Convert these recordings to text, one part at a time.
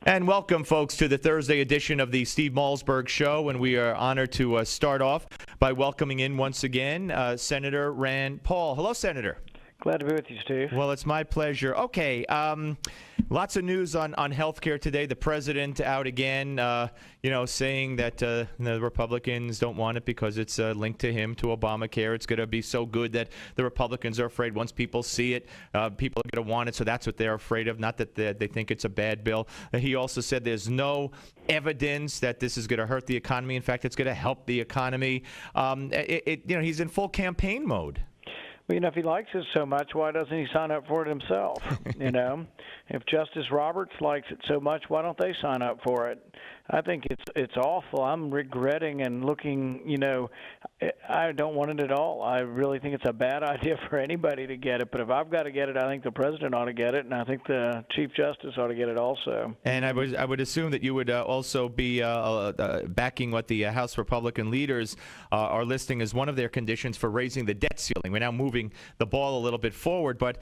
And welcome, folks, to the Thursday edition of the Steve Malzberg Show. And we are honored to start off by welcoming in once again Senator Rand Paul. Hello, Senator. Glad to be with you, Steve. Well, it's my pleasure. Okay, lots of news on health care today. The president out again, saying that the Republicans don't want it because it's linked to him, to Obamacare. It's going to be so good that the Republicans are afraid once people see it, people are going to want it. So that's what they're afraid of, not that they think it's a bad bill. He also said there's no evidence that this is going to hurt the economy. In fact, it's going to help the economy. He's in full campaign mode. Well, if he likes it so much, why doesn't he sign up for it himself? If Justice Roberts likes it so much, why don't they sign up for it? I think it's awful. I'm regretting and looking, I don't want it at all. I really think it's a bad idea for anybody to get it. But if I've got to get it, I think the president ought to get it, and I think the Chief Justice ought to get it also. And I would assume that you would also be backing what the House Republican leaders are listing as one of their conditions for raising the debt ceiling. We're now moving the ball a little bit forward, but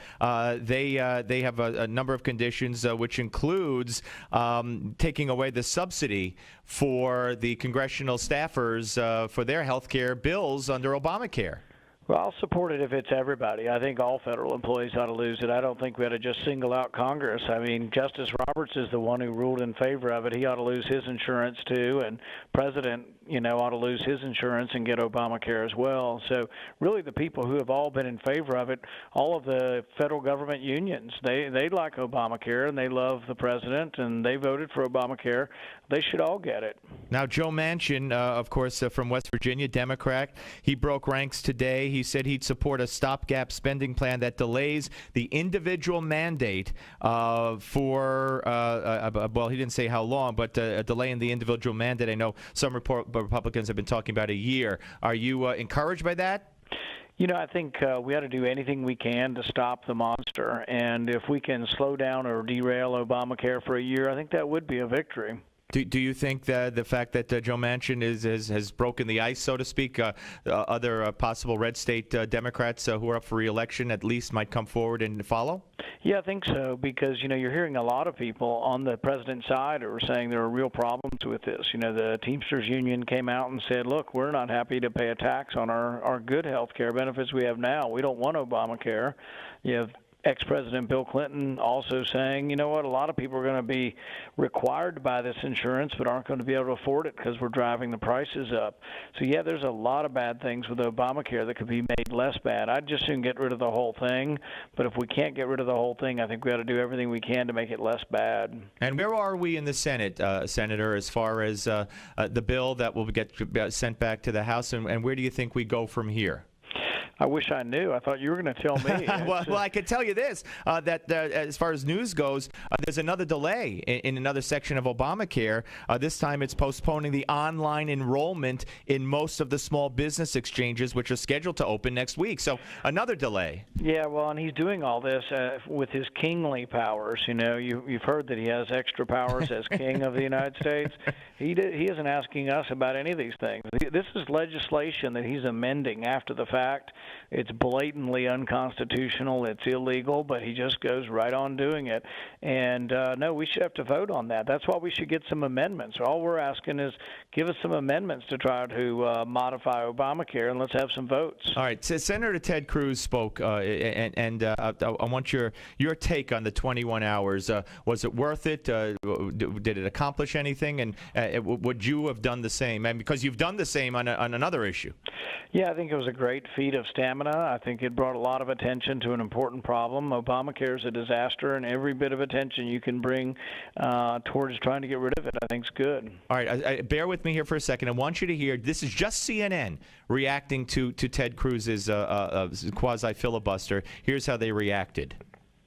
they have a number of conditions, which includes taking away the subsidy for the congressional staffers for their health care bills under Obamacare. Well, I'll support it if it's everybody. I think all federal employees ought to lose it. I don't think we ought to just single out Congress. I mean, Justice Roberts is the one who ruled in favor of it. He ought to lose his insurance, too, and President, ought to lose his insurance and get Obamacare as well. So really the people who have all been in favor of it, all of the federal government unions, they like Obamacare, and they love the president, and they voted for Obamacare. They should all get it. Now, Joe Manchin, of course, from West Virginia, Democrat, he broke ranks today. He said he'd support a stopgap spending plan that delays the individual mandate well, he didn't say how long, but a delay in the individual mandate. I know some Republicans have been talking about a year. Are you encouraged by that? I think we ought to do anything we can to stop the monster. And if we can slow down or derail Obamacare for a year, I think that would be a victory. Do you think that the fact that Joe Manchin has broken the ice, so to speak, other possible red state Democrats who are up for re-election at least might come forward and follow? Yeah, I think so, because, you're hearing a lot of people on the president's side who are saying there are real problems with this. The Teamsters Union came out and said, look, we're not happy to pay a tax on our good health care benefits we have now. We don't want Obamacare. You have ex-President Bill Clinton also saying, a lot of people are going to be required to buy this insurance but aren't going to be able to afford it because we're driving the prices up. So, yeah, there's a lot of bad things with Obamacare that could be made less bad. I'd just soon get rid of the whole thing. But if we can't get rid of the whole thing, I think we ought to do everything we can to make it less bad. And where are we in the Senate, Senator, as far as the bill that will get sent back to the House? And where do you think we go from here? I wish I knew. I thought you were going to tell me. well, I could tell you this, that as far as news goes, there's another delay in another section of Obamacare. This time it's postponing the online enrollment in most of the small business exchanges, which are scheduled to open next week. So another delay. Yeah, well, and he's doing all this with his kingly powers. You've heard that he has extra powers as king of the United States. He isn't asking us about any of these things. This is legislation that he's amending after the fact. It's blatantly unconstitutional. It's illegal, but he just goes right on doing it. And, no, we should have to vote on that. That's why we should get some amendments. All we're asking is give us some amendments to try to modify Obamacare, and let's have some votes. All right. So Senator Ted Cruz spoke, and I want your take on the 21 hours. Was it worth it? Did it accomplish anything? And would you have done the same? And because you've done the same on another issue. Yeah, I think it was a great feat of stamina. I think it brought a lot of attention to an important problem. Obamacare is a disaster, and every bit of attention you can bring towards trying to get rid of it, I think, is good. All right, bear with me here for a second. I want you to hear, this is just CNN reacting to Ted Cruz's quasi-filibuster. Here's how they reacted.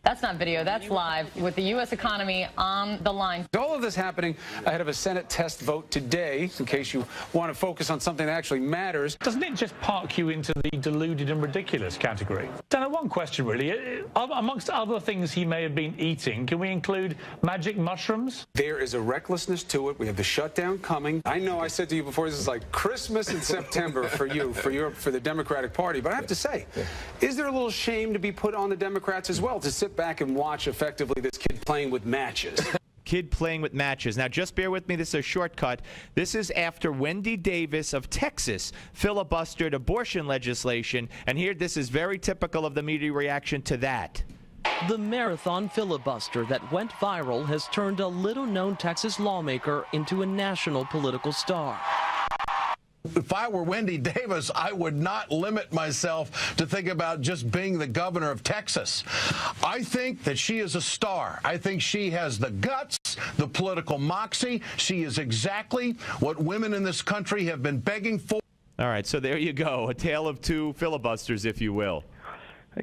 That's not video, that's live with the U.S. economy on the line. All of this happening ahead of a Senate test vote today, in case you want to focus on something that actually matters. Doesn't it just park you into the deluded and ridiculous category? Dan, one question really. Amongst other things he may have been eating, can we include magic mushrooms? There is a recklessness to it. We have the shutdown coming. I know I said to you before, this is like Christmas in September for you, for the Democratic Party. But I have to say, is there a little shame to be put on the Democrats as well to sit back and watch effectively this kid playing with matches? kid playing with matches. Now, just bear with me. This is a shortcut. This is after Wendy Davis of Texas filibustered abortion legislation. And here, this is very typical of the media reaction to that. The marathon filibuster that went viral has turned a little-known Texas lawmaker into a national political star. If I were Wendy Davis, I would not limit myself to think about just being the governor of Texas. I think that she is a star. I think she has the guts, the political moxie. She is exactly what women in this country have been begging for. All right, so there you go. A tale of two filibusters, if you will.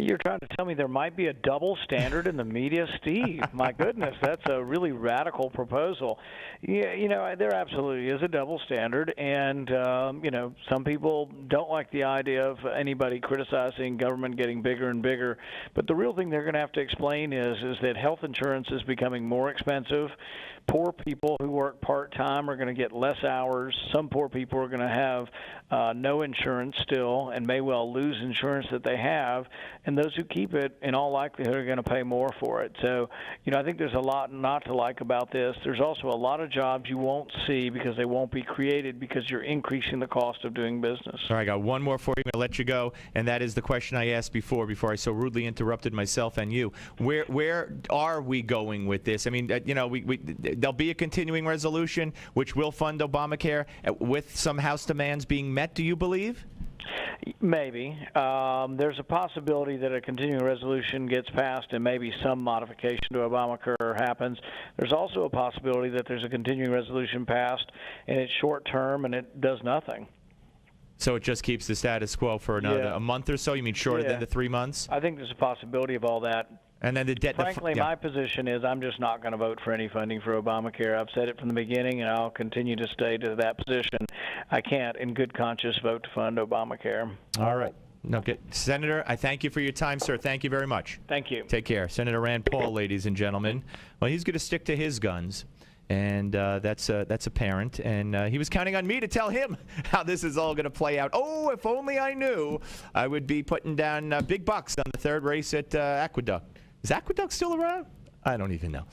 You're trying to tell me there might be a double standard in the media, Steve? My goodness, that's a really radical proposal. Yeah, you know, there absolutely is a double standard, and you know, some people don't like the idea of anybody criticizing government getting bigger and bigger. But the real thing they're going to have to explain is that health insurance is becoming more expensive. Poor people who work part-time are going to get less hours. Some poor people are going to have no insurance still and may well lose insurance that they have. And those who keep it, in all likelihood, are going to pay more for it. So, you know, I think there's a lot not to like about this. There's also a lot of jobs you won't see because they won't be created because you're increasing the cost of doing business. All right, I got one more for you. I'm going to let you go, and that is the question I asked before I so rudely interrupted myself and you. Where are we going with this? I mean, you know, there'll be a continuing resolution which will fund Obamacare with some House demands being met, do you believe? Maybe. There's a possibility that a continuing resolution gets passed and maybe some modification to Obamacare happens. There's also a possibility that there's a continuing resolution passed and it's short term and it does nothing. So it just keeps the status quo for another a month or so? You mean shorter than the 3 months? I think there's a possibility of all that. And then the debt. Frankly, my position is I'm just not going to vote for any funding for Obamacare. I've said it from the beginning, and I'll continue to stay to that position. I can't, in good conscience, vote to fund Obamacare. All right. Okay. Senator, I thank you for your time, sir. Thank you very much. Thank you. Take care. Senator Rand Paul, ladies and gentlemen. Well, he's going to stick to his guns. And that's apparent. And he was counting on me to tell him how this is all going to play out. Oh, if only I knew, I would be putting down big bucks on the third race at Aqueduct. Is Aqueduct still around? I don't even know.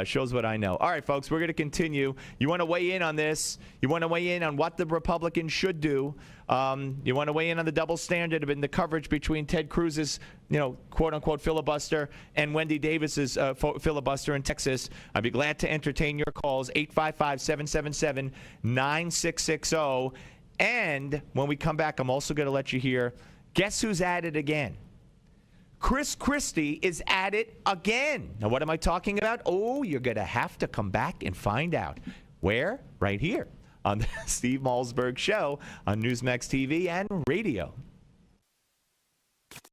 Shows what I know. All right, folks, we're going to continue. You want to weigh in on this? You want to weigh in on what the Republicans should do? You want to weigh in on the double standard in the coverage between Ted Cruz's, you know, quote-unquote filibuster and Wendy Davis's filibuster in Texas? I'd be glad to entertain your calls, 855-777-9660. And when we come back, I'm also going to let you hear, guess who's at it again? Chris Christie is at it again. Now, what am I talking about? Oh, you're going to have to come back and find out. Where? Right here on the Steve Malzberg Show on Newsmax TV and radio.